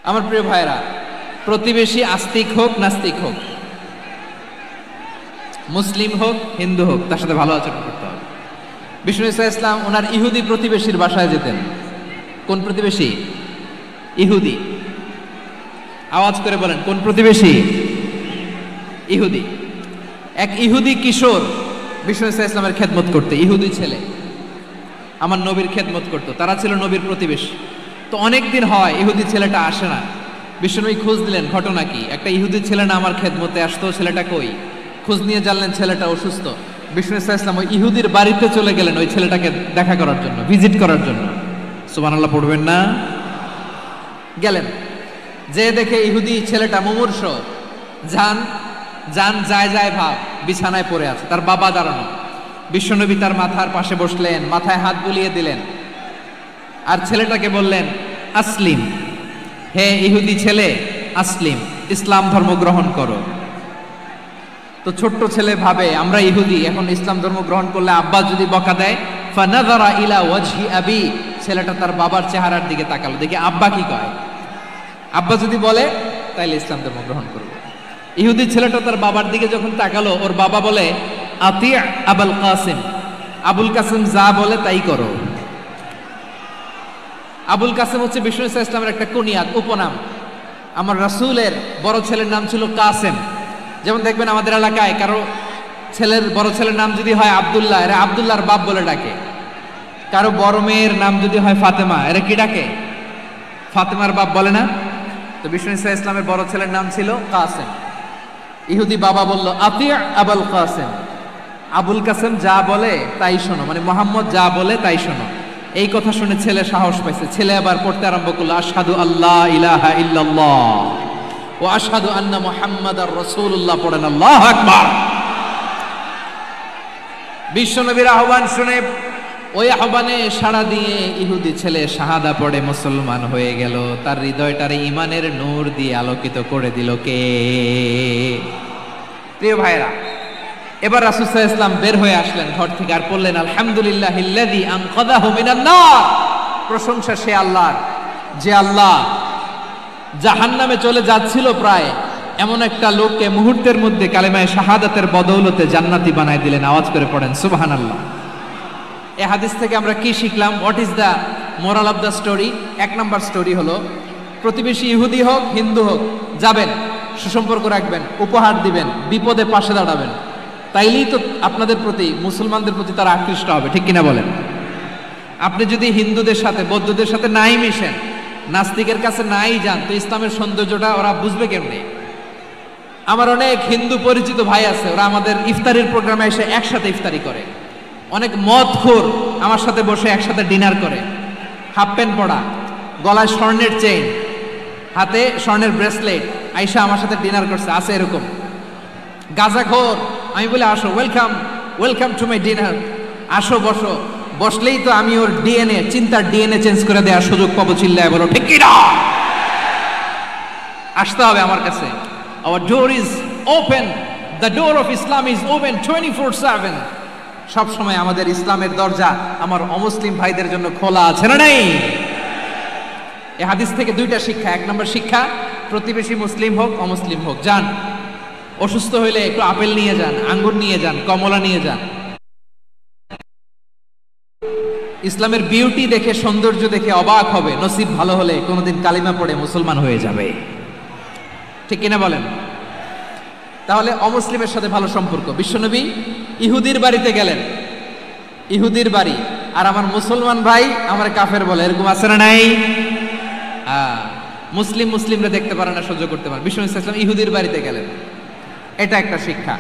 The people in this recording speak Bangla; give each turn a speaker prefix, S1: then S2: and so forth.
S1: আমার প্রিয় ভাইরা, প্রতিবেশী আস্তিক হোক নাস্তিক হোক, মুসলিম হোক হিন্দু হোক, তার সাথে ভালো আচরণ করতে হবে। বিষ্ণু ঈসা ইসলাম ওনার ইহুদি প্রতিবেশীর বাসায় যেতেন। কোন প্রতিবেশী? ইহুদি। আওয়াজ করে বলেন, কোন প্রতিবেশী? ইহুদি। এক ইহুদি কিশোর বিষ্ণু ঈসা ইসলামের খেদমত করতে, ইহুদি ছেলে আমার নবীর খেদমত করতো, তারা ছিল নবীর প্রতিবেশী। তো অনেক দিন হয় ইহুদি ছেলেটা আসে না। বিষ্ণুনবী খোঁজ দিলেন, ঘটনা কি? একটা ইহুদি ছেলে না আমার খেদমতে আসতো, ছেলেটা কই? খোঁজ নিয়ে জানলেন ছেলেটা অসুস্থ। বিষ্ণু ঈসা ইসলাম ওই ইহুদির বাড়িতে চলে গেলেন ওই ছেলেটাকে দেখা করার জন্য, ভিজিট করার জন্য। সুবহানাল্লাহ পড়বেন না? গেলেন, যে দেখে ইহুদি ছেলেটা মুমূর্ষ, জান যায় ভাব, বিছানায় পড়ে আছে, তার বাবা দাঁড়ানো। বিশ্বনবী তার মাথার পাশে বসলেন, মাথায় হাত বুলিয়ে দিলেন, আর ছেলেটাকে বললেন, আসলিম, হে ইহুদি ছেলে, আসলিম, ইসলাম ধর্ম গ্রহণ করো। তো ছোট্ট ছেলে ভাবে আমরা ইহুদি, এখন ইসলাম ধর্ম গ্রহণ করলে আব্বা যদি বকা দেয়। ফানাযারা ইলা ওয়াজহি আবি, ছেলেটা তার বাবার চেহারার দিকে তাকালো, দেখে আব্বা কি কয়। আব্বা যদি বলে তাইলে ইসলাম ধর্ম গ্রহণ করবো। ইহুদি ছেলেটা তার বাবার দিকে যখন তাকালো, ওর বাবা বলে, আতি আবুল কাসিম, আবুল কাসিম যা বলে তাই করো। আবুল কাসিম হচ্ছে বিষ্ণু ঈসা ইসলামের একটা কুনিয়াত, উপনাম। আমার রাসূলের বড় ছেলের নাম ছিল কাসেম। যেমন দেখবেন আমাদের এলাকায় কারো ছেলের বড় ছেলের নাম যদি হয় আব্দুল্লাহ, এরা আব্দুল্লাহর বাপ বলে ডাকে। কারো বড় মেয়ের নাম যদি হয় ফাতেমা, এরা কি ডাকে? ফাতেমার বাপ বলে না? তো বিষ্ণু ঈসা ইসলামের বড় ছেলের নাম ছিল কাসেম। ইহুদি বাবা বলল, আতি আবুল কাসেম, আবুল কাসেম যা বলে তাই শোনো, মানে মোহাম্মদ যা বলে তাই শোনো। এই কথা শুনে ছেলে সাহস পাইছে, ছেলে আবার পড়তে আরম্ভ করলো, আশহাদু আল্লাহ ইলাহা ইল্লাল্লাহ ও আশহাদু আন্না মুহাম্মাদার রাসূলুল্লাহ, পড়েন আল্লাহু আকবার। বিশ্বনবীর আহ্বান শুনে ওই আহ্বানে সাড়া দিয়ে ইহুদি ছেলে শাহাদা পড়ে মুসলমান হয়ে গেল। তার হৃদয়টারে ঈমানের নূর দিয়ে আলোকিত করে দিল কে? প্রিয় ভাইরা, এবার রাসূল সাল্লাল্লাহু আলাইহি ওয়াসাল্লাম বের হয়ে আসলেন ঘর থেকে, আর বললেন, আলহামদুলিল্লাহিল্লাযী আনকাযাহু মিনান নার, প্রশংসা সে আল্লাহর, যে আল্লাহ জাহান্নামে চলে যাচ্ছিল প্রায় এমন একটা লোককে মুহূর্তের মধ্যে কালেমায়ে শাহাদাতের বদৌলতে জান্নাতি বানায় দিলেন। আওয়াজ করে পড়েন সুবহানাল্লাহ। এই হাদিস থেকে আমরা কি শিখলাম? What is the moral of the story? এক নাম্বার স্টোরি হলো, প্রতিবেশী ইহুদি হোক হিন্দু হোক, যাবেন, সুসম্পর্ক রাখবেন, উপহার দিবেন, বিপদে পাশে দাঁড়াবেন, তাইলেই তো আপনাদের প্রতি, মুসলমানদের প্রতি তারা আকৃষ্ট হবে, ঠিক কিনা বলেন? আপনি যদি হিন্দুদের সাথে বৌদ্ধদের সাথে নাই মিশেন, নাস্তিকের কাছে নাই যান, তো ইসলামের সৌন্দর্যটা ওরা বুঝবে কেমনে? আমার অনেক হিন্দু পরিচিত ভাই আছে, ওরা আমাদের ইফতারির প্রোগ্রামে এসে একসাথে ইফতারি করে। অনেক মদখোর আমার সাথে বসে একসাথে ডিনার করে, হাফ প্যান্ট পরা, গলায় স্বর্ণের চেইন, হাতে স্বর্ণের ব্রেসলেট, আইসা আমার সাথে ডিনার করছে, আছে এরকম। গাঁজাখোর, আমি বলে আসো, ওয়েলকাম টু মাই ডিনার, আসো বসো, বসলেই তো আমি ওর ডিএনএ, চিন্তার ডিএনএ চেঞ্জ করে দেওয়ার সুযোগ পাবো। চিল্লায় বলো ঠিক কি না? আসতে হবে আমার কাছে। Our door is open, the door of Islam is open 24/7। সব সময় আমাদের ইসলামের দরজা আমার অমুসলিম ভাইদের জন্য খোলা আছে না নাই? এই হাদিস থেকে দুইটা শিক্ষা। এক নম্বর শিক্ষা, প্রতিবেশী মুসলিম হোক অমুসলিম হোক, যান, অসুস্থ হইলে একটু আপেল নিয়ে যান, আঙ্গুর নিয়ে যান, কমলা নিয়ে যান। ইসলামের বিউটি দেখে, সৌন্দর্য দেখে অবাক হবে, নসিব ভালো হলে কোনোদিন কালিমা পড়ে মুসলমান হয়ে যাবে, ঠিক কিনা বলেন? তাহলে অমুসলিমের সাথে ভালো সম্পর্ক। বিশ্বনবী ইহুদির বাড়িতে গেলেন, ইহুদির বাড়ি, আর আমার মুসলমান ভাই আমার কাফের বলে, এরকম আছে না নাই? মুসলিমরা দেখতে পারে না, সহ্য করতে পারে। বিশ্বনবী সাল্লাল্লাহু আলাইহি ওয়াসাল্লাম ইহুদির বাড়িতে গেলেন, এটা একটা শিক্ষা।